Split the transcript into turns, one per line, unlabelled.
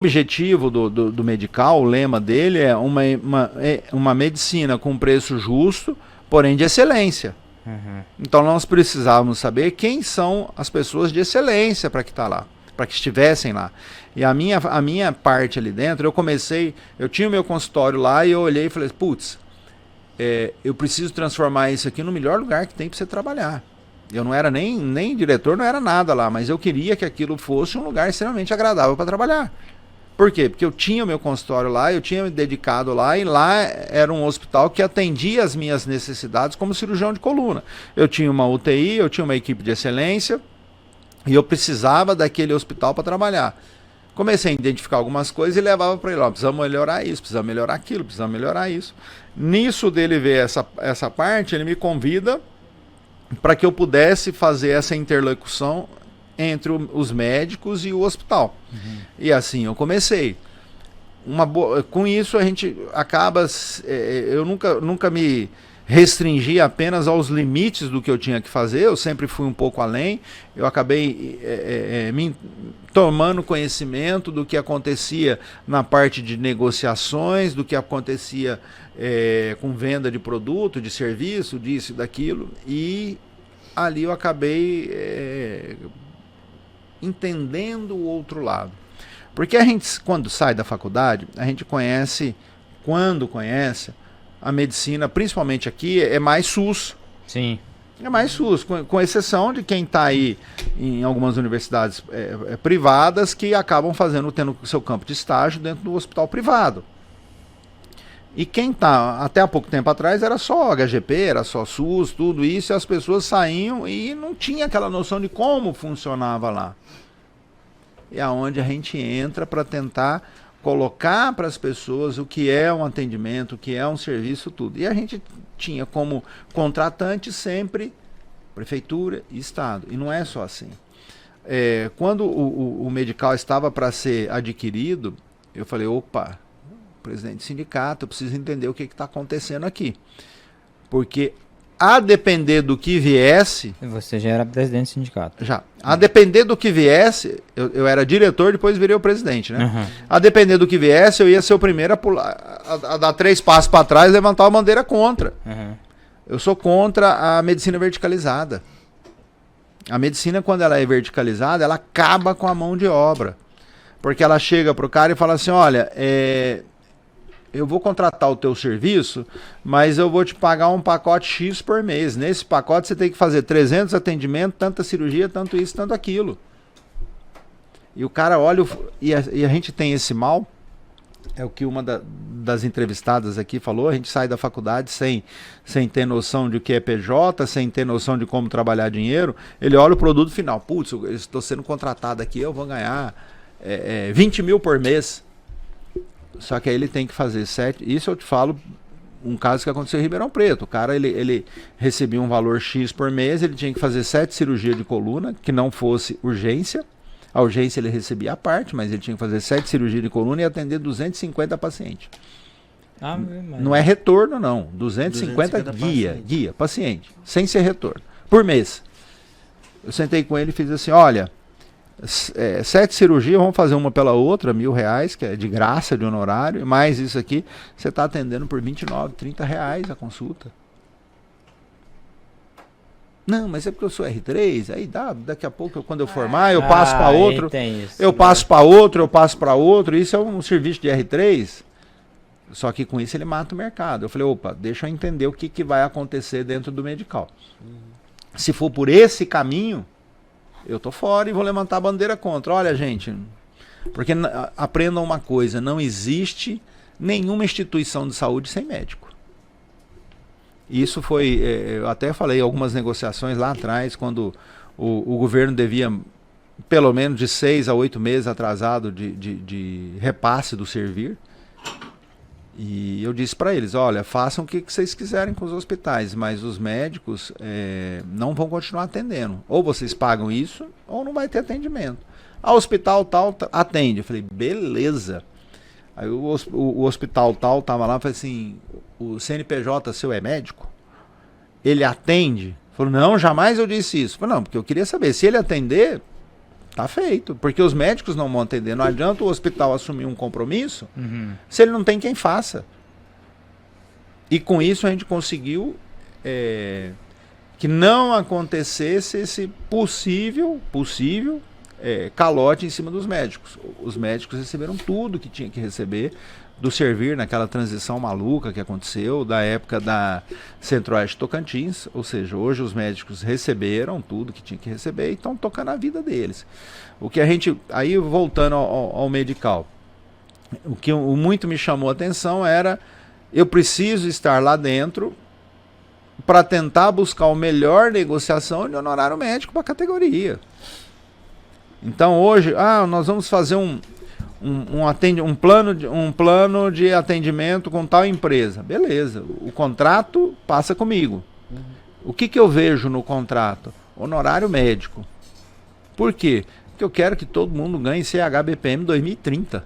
objetivo do Medical, o lema dele é uma medicina com preço justo, porém de excelência.
Uhum.
Então nós precisávamos saber quem são as pessoas de excelência para que tá lá, para que estivessem lá. E a minha parte ali dentro, eu tinha o meu consultório lá e eu olhei e falei, putz, eu preciso transformar isso aqui no melhor lugar que tem para você trabalhar. Eu não era nem diretor, não era nada lá, mas eu queria que aquilo fosse um lugar extremamente agradável para trabalhar. Por quê? Porque eu tinha o meu consultório lá, eu tinha me dedicado lá, e lá era um hospital que atendia as minhas necessidades como cirurgião de coluna. Eu tinha uma UTI, eu tinha uma equipe de excelência, e eu precisava daquele hospital para trabalhar. Comecei a identificar algumas coisas e levava para ele, precisamos melhorar isso, precisamos melhorar aquilo, precisamos melhorar isso. Nisso dele ver essa parte, ele me convida para que eu pudesse fazer essa interlocução entre os médicos e o hospital. Uhum. E assim eu comecei. Com isso a gente acaba... eu nunca me restringi apenas aos limites do que eu tinha que fazer, eu sempre fui um pouco além. Eu acabei me tomando conhecimento do que acontecia na parte de negociações, do que acontecia com venda de produto, de serviço, disso e daquilo. E ali eu acabei... entendendo o outro lado. Porque a gente, quando sai da faculdade, a gente quando conhece, a medicina, principalmente aqui, é mais SUS.
Sim.
É mais SUS, com exceção de quem está aí em algumas universidades privadas que acabam tendo seu campo de estágio dentro do hospital privado. E quem tá, até há pouco tempo atrás, era só HGP, era só SUS, tudo isso, e as pessoas saíam e não tinha aquela noção de como funcionava lá. E é onde a gente entra para tentar colocar para as pessoas o que é um atendimento, o que é um serviço, tudo. E a gente tinha como contratante sempre prefeitura e estado. E não é só assim. Quando o Medical estava para ser adquirido, eu falei, opa, presidente do sindicato, eu preciso entender o que está acontecendo aqui. Porque a depender do que viesse...
Você já era presidente do sindicato.
Já. A depender do que viesse, eu era diretor, depois virei o presidente, né?
Uhum.
A depender do que viesse, eu ia ser o primeiro a pular, a dar 3 passos para trás e levantar uma bandeira contra.
Uhum.
Eu sou contra a medicina verticalizada. A medicina, quando ela é verticalizada, ela acaba com a mão de obra. Porque ela chega pro cara e fala assim, olha, eu vou contratar o teu serviço, mas eu vou te pagar um pacote X por mês. Nesse pacote você tem que fazer 300 atendimentos, tanta cirurgia, tanto isso, tanto aquilo. E o cara olha, e a gente tem esse mal, é o que uma das entrevistadas aqui falou, a gente sai da faculdade sem ter noção de o que é PJ, sem ter noção de como trabalhar dinheiro, ele olha o produto final, putz, eu estou sendo contratado aqui, eu vou ganhar 20 mil por mês. Só que aí ele tem que fazer 7. Isso eu te falo, um caso que aconteceu em Ribeirão Preto. O cara, ele recebia um valor X por mês, ele tinha que fazer 7 cirurgias de coluna, que não fosse urgência. A urgência ele recebia à parte, mas ele tinha que fazer 7 cirurgias de coluna e atender 250 pacientes. Não é retorno, não. 250 guia, paciente, sem ser retorno, por mês. Eu sentei com ele e fiz assim, olha... 7 cirurgias, vamos fazer uma pela outra, R$1.000, que é de graça de honorário, mais isso aqui, você está atendendo por R$29, R$30 a consulta. Não, mas é porque eu sou R3, aí daqui a pouco, quando eu formar, eu passo para outro, passo para outro, eu passo para outro, isso é um serviço de R3, só que com isso ele mata o mercado. Eu falei, opa, deixa eu entender o que vai acontecer dentro do Medical. Se for por esse caminho, eu tô fora e vou levantar a bandeira contra. Olha, gente, porque aprendam uma coisa, não existe nenhuma instituição de saúde sem médico. Isso foi, eu até falei algumas negociações lá atrás, quando o governo devia pelo menos de 6 a 8 meses atrasado de repasse do servir. E eu disse para eles, olha, façam o que vocês quiserem com os hospitais, mas os médicos não vão continuar atendendo. Ou vocês pagam isso, ou não vai ter atendimento. A hospital tal atende. Eu falei, beleza. Aí o hospital tal estava lá, falei assim, o CNPJ seu é médico? Ele atende? Falou, não, jamais eu disse isso. Falei, não, porque eu queria saber, se ele atender, Tá feito, porque os médicos não vão atender. Não adianta o hospital assumir um compromisso se ele não tem quem faça. E com isso a gente conseguiu que não acontecesse esse possível calote em cima dos médicos. Os médicos receberam tudo que tinha que receber do servir naquela transição maluca que aconteceu da época da Centro-Oeste Tocantins, ou seja, hoje os médicos receberam tudo que tinha que receber e estão tocando a vida deles. O que a gente, aí voltando ao medical, o que muito me chamou a atenção era, eu preciso estar lá dentro para tentar buscar a melhor negociação de honorário médico para a categoria. Então hoje, nós vamos fazer um plano de atendimento com tal empresa. Beleza, o contrato passa comigo. O que eu vejo no contrato? Honorário médico. Por quê? Porque eu quero que todo mundo ganhe CHBPM 2030.